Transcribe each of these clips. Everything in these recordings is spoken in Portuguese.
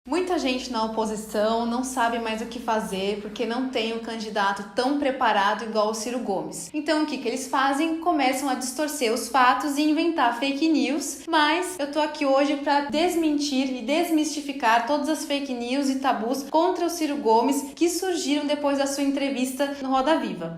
Muita gente na oposição não sabe mais o que fazer porque não tem um candidato tão preparado igual o Ciro Gomes. Então o que eles fazem? Começam a distorcer os fatos e inventar fake news, mas eu tô aqui hoje para desmentir e desmistificar todas as fake news e tabus contra o Ciro Gomes que surgiram depois da sua entrevista no Roda Viva.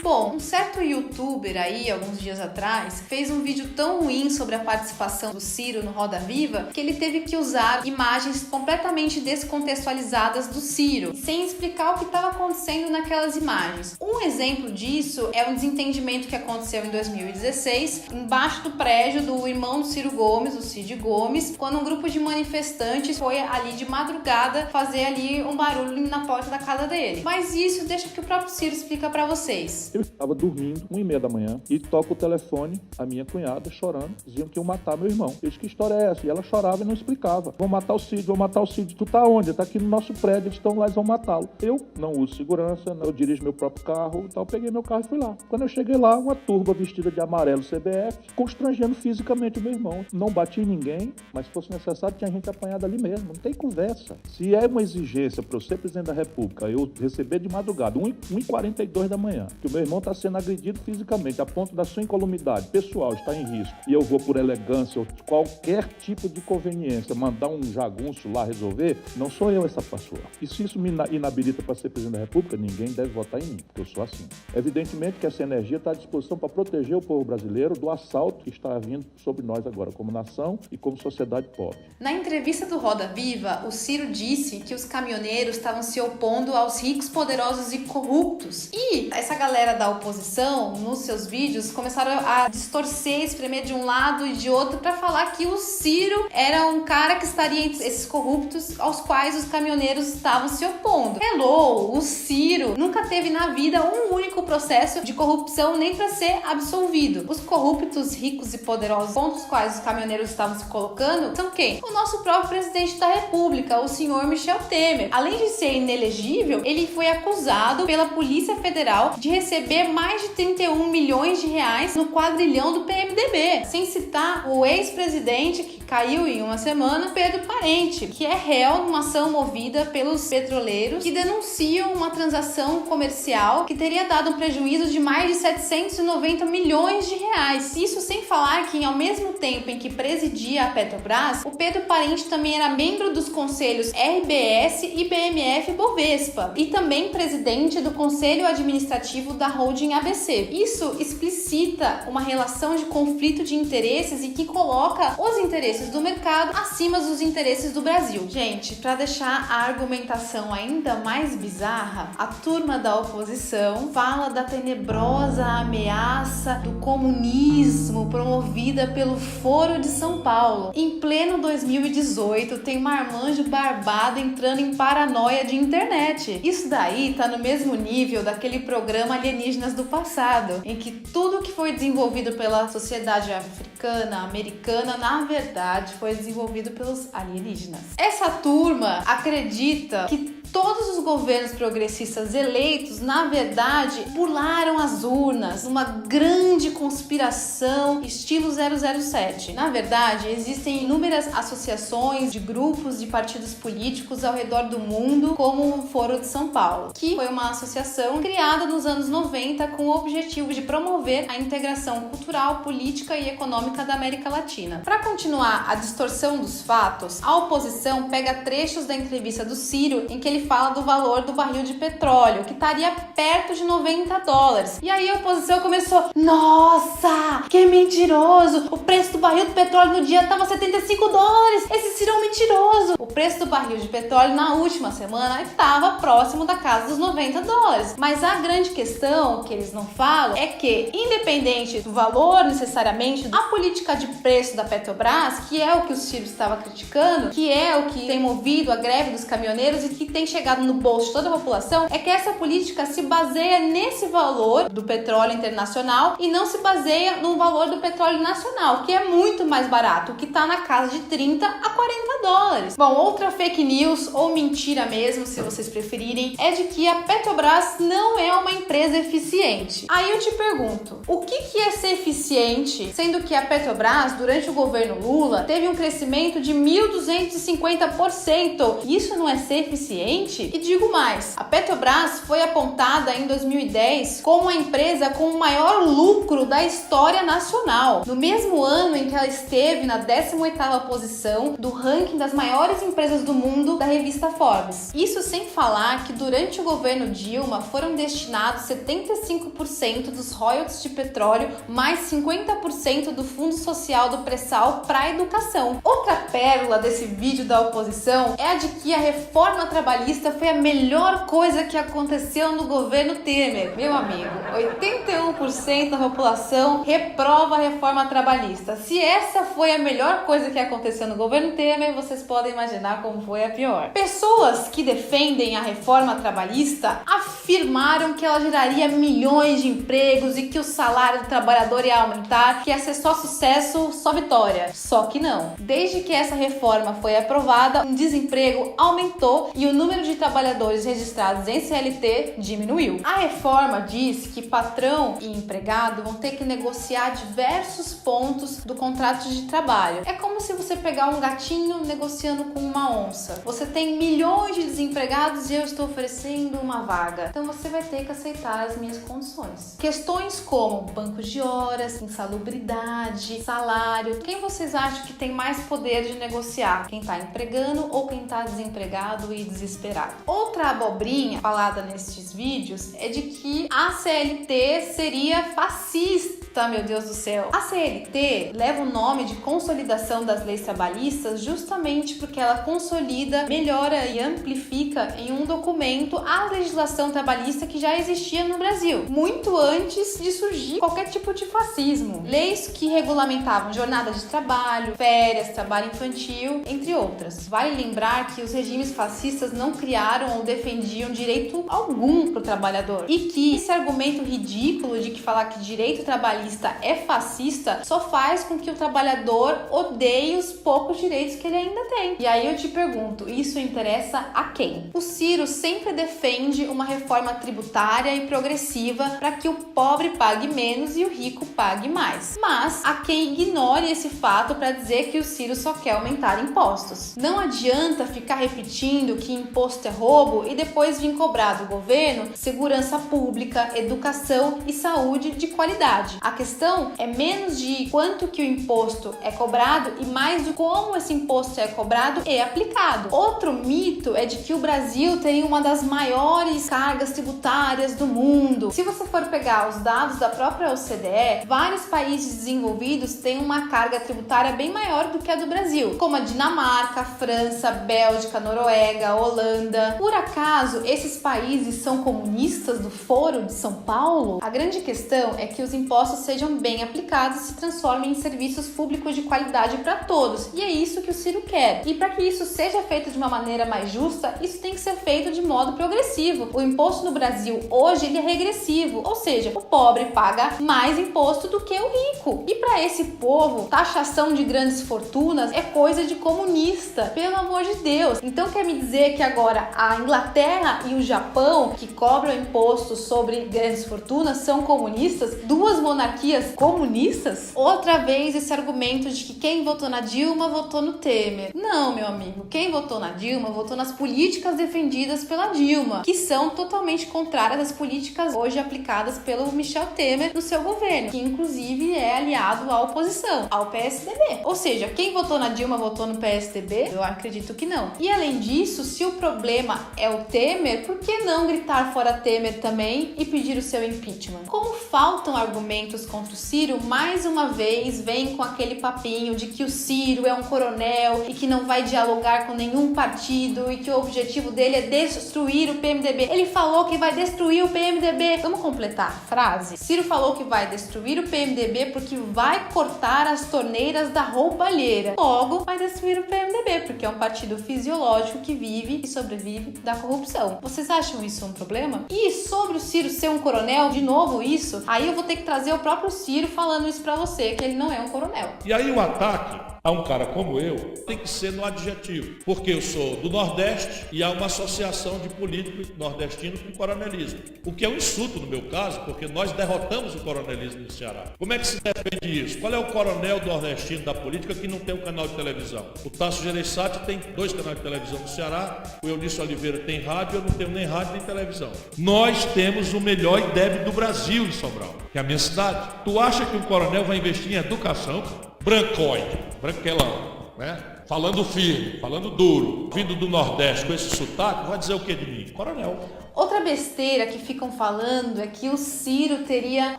Bom, um certo youtuber aí, alguns dias atrás, fez um vídeo tão ruim sobre a participação do Ciro no Roda Viva que ele teve que usar imagens completamente descontextualizadas do Ciro, sem explicar o que estava acontecendo naquelas imagens. Um exemplo disso é um desentendimento que aconteceu em 2016, embaixo do prédio do irmão do Ciro Gomes, o Cid Gomes, quando um grupo de manifestantes foi ali de madrugada fazer ali um barulho na porta da casa dele. Mas isso deixa que o próprio Ciro explica pra vocês. Eu estava dormindo, 1h30 da manhã, e toca o telefone, a minha cunhada chorando, diziam que iam matar meu irmão. Eu disse, que história é essa? E ela chorava e não explicava. Vão matar o Cid, vão matar o Cid. Tu tá onde? Tá aqui no nosso prédio, eles estão lá, eles vão matá-lo. Eu não uso segurança, eu dirijo meu próprio carro, então eu peguei meu carro e fui lá. Quando eu cheguei lá, uma turba vestida de amarelo CBF, constrangendo fisicamente o meu irmão. Não bati em ninguém, mas se fosse necessário, tinha gente apanhada ali mesmo. Não tem conversa. Se é uma exigência para eu ser presidente da República, eu receber de madrugada, 1h42 da manhã, que o meu irmão está sendo agredido fisicamente, a ponto da sua incolumidade pessoal estar em risco, e eu vou por elegância ou qualquer tipo de conveniência mandar um jagunço lá resolver, não sou eu essa pessoa. E se isso me inabilita para ser presidente da República, ninguém deve votar em mim, porque eu sou assim. Evidentemente que essa energia está à disposição para proteger o povo brasileiro do assalto que está vindo sobre nós agora, como nação e como sociedade pobre. Na entrevista do Roda Viva, o Ciro disse que os caminhoneiros estavam se opondo aos ricos, poderosos e corruptos. E essa galera da oposição, nos seus vídeos, começaram a distorcer, espremer de um lado e de outro para falar que o Ciro era um cara que estaria entre esses corruptos aos quais os caminhoneiros estavam se opondo. Hello, o Ciro nunca teve na vida um único processo de corrupção nem para ser absolvido. Os corruptos, ricos e poderosos contra os quais os caminhoneiros estavam se colocando são quem? O nosso próprio presidente da República, o senhor Michel Temer. Além de ser inelegível, ele foi acusado pela Polícia Federal de receber mais de 31 milhões de reais no quadrilhão do PMDB. Sem citar o ex-presidente que caiu em uma semana, Pedro Parente, que é réu numa ação movida pelos petroleiros que denunciam uma transação comercial que teria dado um prejuízo de mais de 790 milhões de reais. Isso sem falar que, ao mesmo tempo em que presidia a Petrobras, o Pedro Parente também era membro dos conselhos RBS e BMF Bovespa e também presidente do Conselho Administrativo da Holding ABC. Isso explicita uma relação de conflito de interesses e que coloca os interesses do mercado acima dos interesses do Brasil. Gente, para deixar a argumentação ainda mais bizarra, a turma da oposição fala da tenebrosa ameaça do comunismo promovida pelo Foro de São Paulo. Em pleno 2018, tem marmanjo barbado entrando em paranoia de internet. Isso daí tá no mesmo nível daquele programa Alienígenas do passado, em que tudo que foi desenvolvido pela sociedade africana, americana, na verdade foi desenvolvido pelos alienígenas. Essa turma acredita que todos os governos progressistas eleitos, na verdade, burlaram as urnas, uma grande conspiração estilo 007. Na verdade, existem inúmeras associações de grupos de partidos políticos ao redor do mundo, como o Foro de São Paulo, que foi uma associação criada nos anos 90 com o objetivo de promover a integração cultural, política e econômica da América Latina. Para continuar a distorção dos fatos, a oposição pega trechos da entrevista do Ciro em que ele fala do valor do barril de petróleo, que estaria perto de $90. E aí a oposição começou, nossa, que mentiroso, o preço do barril de petróleo no dia estava $75, esse Ciro é um mentiroso. O preço do barril de petróleo na última semana estava próximo da casa dos $90. Mas a grande questão que eles não falam é que, independente do valor necessariamente, a política de preço da Petrobras, que é o que o Ciro estava criticando, que é o que tem movido a greve dos caminhoneiros e que tem chegado no bolso de toda a população é que essa política se baseia nesse valor do petróleo internacional e não se baseia no valor do petróleo nacional, que é muito mais barato, que está na casa de 30 a 40 dólares. Bom, outra fake news, ou mentira mesmo, se vocês preferirem, é de que a Petrobras não é uma empresa eficiente. Aí eu te pergunto, o que é ser eficiente, sendo que a Petrobras, durante o governo Lula, teve um crescimento de 1.250%? Isso não é ser eficiente? E digo mais, a Petrobras foi apontada em 2010 como a empresa com o maior lucro da história nacional, no mesmo ano em que ela esteve na 18ª posição do ranking das maiores empresas do mundo da revista Forbes. Isso sem falar que durante o governo Dilma foram destinados 75% dos royalties de petróleo mais 50% do fundo social do pré-sal para a educação. Outra pérola desse vídeo da oposição é a de que a reforma trabalhista foi a melhor coisa que aconteceu no governo Temer. Meu amigo, 81% da população reprova a reforma trabalhista. Se essa foi a melhor coisa que aconteceu no governo Temer, vocês podem imaginar como foi a pior. Pessoas que defendem a reforma trabalhista afirmaram que ela geraria milhões de empregos e que o salário do trabalhador ia aumentar, que ia ser só sucesso, só vitória. Só que não. Desde que essa reforma foi aprovada, o desemprego aumentou e o número de trabalhadores registrados em CLT diminuiu. A reforma diz que patrão e empregado vão ter que negociar diversos pontos do contrato de trabalho. É como se você pegar um gatinho negociando com uma onça. Você tem milhões de desempregados e eu estou oferecendo uma vaga. Então você vai ter que aceitar as minhas condições. Questões como bancos de horas, insalubridade, salário. Quem vocês acham que tem mais poder de negociar? Quem está empregando ou quem está desempregado e desesperado? Outra abobrinha falada nestes vídeos é de que a CLT seria fascista. Meu Deus do céu. A CLT leva o nome de Consolidação das Leis Trabalhistas justamente porque ela consolida, melhora e amplifica em um documento a legislação trabalhista que já existia no Brasil, muito antes de surgir qualquer tipo de fascismo. Leis que regulamentavam jornada de trabalho, férias, trabalho infantil, entre outras. Vale lembrar que os regimes fascistas não criaram ou defendiam direito algum para o trabalhador e que esse argumento ridículo de que falar que direito trabalhista é fascista só faz com que o trabalhador odeie os poucos direitos que ele ainda tem. E aí eu te pergunto, isso interessa a quem? O Ciro sempre defende uma reforma tributária e progressiva para que o pobre pague menos e o rico pague mais. Mas há quem ignore esse fato para dizer que o Ciro só quer aumentar impostos. Não adianta ficar repetindo que imposto é roubo e depois vir cobrar do governo segurança pública, educação e saúde de qualidade. A questão é menos de quanto que o imposto é cobrado e mais de como esse imposto é cobrado e aplicado. Outro mito é de que o Brasil tem uma das maiores cargas tributárias do mundo. Se você for pegar os dados da própria OCDE, vários países desenvolvidos têm uma carga tributária bem maior do que a do Brasil, como a Dinamarca, França, Bélgica, Noruega, Holanda. Por acaso, esses países são comunistas do Foro de São Paulo? A grande questão é que os impostos sejam bem aplicados e se transformem em serviços públicos de qualidade para todos. E é isso que o Ciro quer. E para que isso seja feito de uma maneira mais justa, isso tem que ser feito de modo progressivo. O imposto no Brasil hoje ele é regressivo, ou seja, o pobre paga mais imposto do que o rico. E para esse povo, taxação de grandes fortunas é coisa de comunista, pelo amor de Deus. Então quer me dizer que agora a Inglaterra e o Japão, que cobram imposto sobre grandes fortunas, são comunistas? Duas monarquias comunistas? Outra vez esse argumento de que quem votou na Dilma votou no Temer. Não, meu amigo, quem votou na Dilma votou nas políticas defendidas pela Dilma, que são totalmente contrárias às políticas hoje aplicadas pelo Michel Temer no seu governo, que inclusive é aliado à oposição, ao PSDB. Ou seja, quem votou na Dilma votou no PSDB? Eu acredito que não. E além disso, se o problema é o Temer, por que não gritar fora Temer também e pedir o seu impeachment? Como faltam argumentos contra o Ciro, mais uma vez vem com aquele papinho de que o Ciro é um coronel e que não vai dialogar com nenhum partido e que o objetivo dele é destruir o PMDB. Ele falou que vai destruir o PMDB. Vamos completar a frase? Ciro falou que vai destruir o PMDB porque vai cortar as torneiras da roubalheira. Logo, vai destruir o PMDB, porque é um partido fisiológico que vive e sobrevive da corrupção. Vocês acham isso um problema? E sobre o Ciro ser um coronel, de novo isso, aí eu vou ter que trazer o próprio Ciro falando isso pra você, que ele não é um coronel. E aí o ataque a um cara como eu tem que ser no adjetivo, porque eu sou do Nordeste e há uma associação de político nordestino com coronelismo, o que é um insulto no meu caso, porque nós derrotamos o coronelismo no Ceará. Como é que se defende isso? Qual é o coronel nordestino da política que não tem um canal de televisão? O Tasso Gereissati tem 2 canais de televisão no Ceará, o Eunício Oliveira tem rádio, eu não tenho nem rádio nem televisão. Nós temos o melhor IDEB do Brasil em Sobral, que é a minha cidade. Tu acha que um coronel vai investir em educação? Brancóide, branquelão, né? Falando firme, falando duro, vindo do Nordeste com esse sotaque, vai dizer o que de mim? Coronel. Outra besteira que ficam falando é que o Ciro teria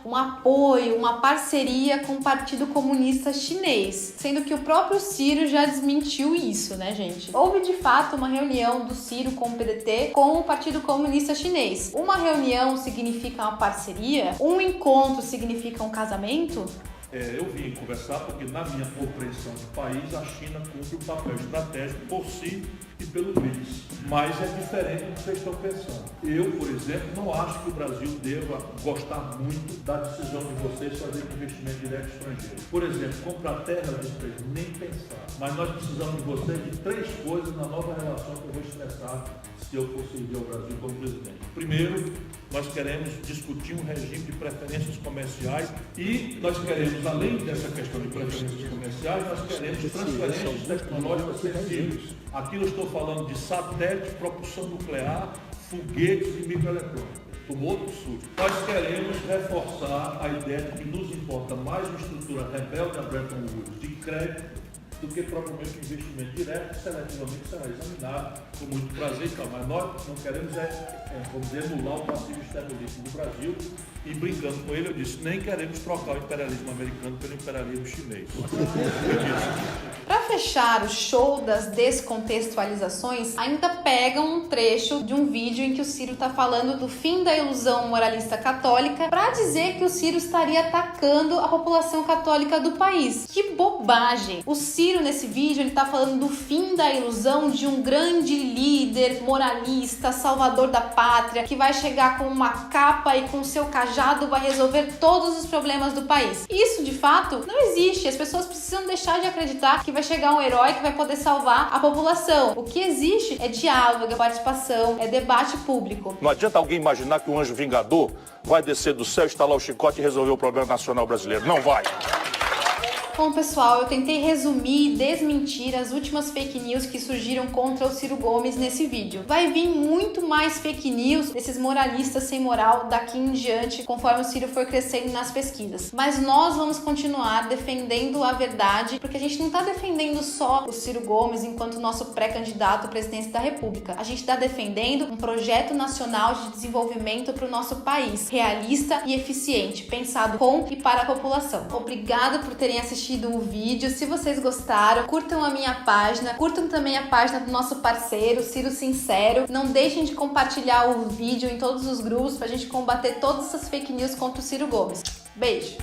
um apoio, uma parceria com o Partido Comunista Chinês, sendo que o próprio Ciro já desmentiu isso, né, gente? Houve de fato uma reunião do Ciro com o PDT com o Partido Comunista Chinês. Uma reunião significa uma parceria? Um encontro significa um casamento? Eu vim conversar porque, na minha compreensão do país, a China cumpre um papel estratégico por si e pelo BRICS. Mas é diferente do que vocês estão pensando. Eu, por exemplo, não acho que o Brasil deva gostar muito da decisão de vocês fazer investimento direto estrangeiro. Por exemplo, comprar terra, vocês nem pensar. Mas nós precisamos de vocês de 3 coisas na nova relação que eu vou expressar se eu for servir ao Brasil como presidente. Primeiro, nós queremos discutir um regime de preferências comerciais e nós queremos, além dessa questão de preferências comerciais, nós queremos transferências tecnológicas sensíveis. Aqui eu estou falando de satélite, propulsão nuclear, foguetes e microeletrônica, como outro sul. Nós queremos reforçar a ideia de que nos importa mais uma estrutura rebelde a Bretton Woods de crédito do que propriamente um investimento direto, que seletivamente será examinado com muito prazer e tal. Mas nós não queremos, vamos dizer, emular o passivo exteriorismo do Brasil. E brincando com ele, eu disse, nem queremos trocar o imperialismo americano pelo imperialismo chinês. Para fechar o show das descontextualizações, ainda pegam um trecho de um vídeo em que o Ciro está falando do fim da ilusão moralista católica para dizer que o Ciro estaria atacando a população católica do país. Que bobagem! O Ciro, nesse vídeo, ele está falando do fim da ilusão de um grande líder moralista, salvador da pátria, que vai chegar com uma capa e com seu cajado vai resolver todos os problemas do país. Isso, de fato, não existe. As pessoas precisam deixar de acreditar que vai chegar um herói que vai poder salvar a população. O que existe é diálogo, é participação, é debate público. Não adianta alguém imaginar que o anjo vingador vai descer do céu, estalar o chicote e resolver o problema nacional brasileiro. Não vai. Bom, pessoal, eu tentei resumir e desmentir as últimas fake news que surgiram contra o Ciro Gomes nesse vídeo. Vai vir muito mais fake news desses moralistas sem moral daqui em diante, conforme o Ciro for crescendo nas pesquisas. Mas nós vamos continuar defendendo a verdade, porque a gente não está defendendo só o Ciro Gomes enquanto nosso pré-candidato à presidência da República. A gente está defendendo um projeto nacional de desenvolvimento para o nosso país, realista e eficiente, pensado com e para a população. Obrigada por terem assistido o vídeo. Se vocês gostaram, curtam a minha página, curtam também a página do nosso parceiro, Ciro Sincero. Não deixem de compartilhar o vídeo em todos os grupos pra gente combater todas essas fake news contra o Ciro Gomes. Beijo!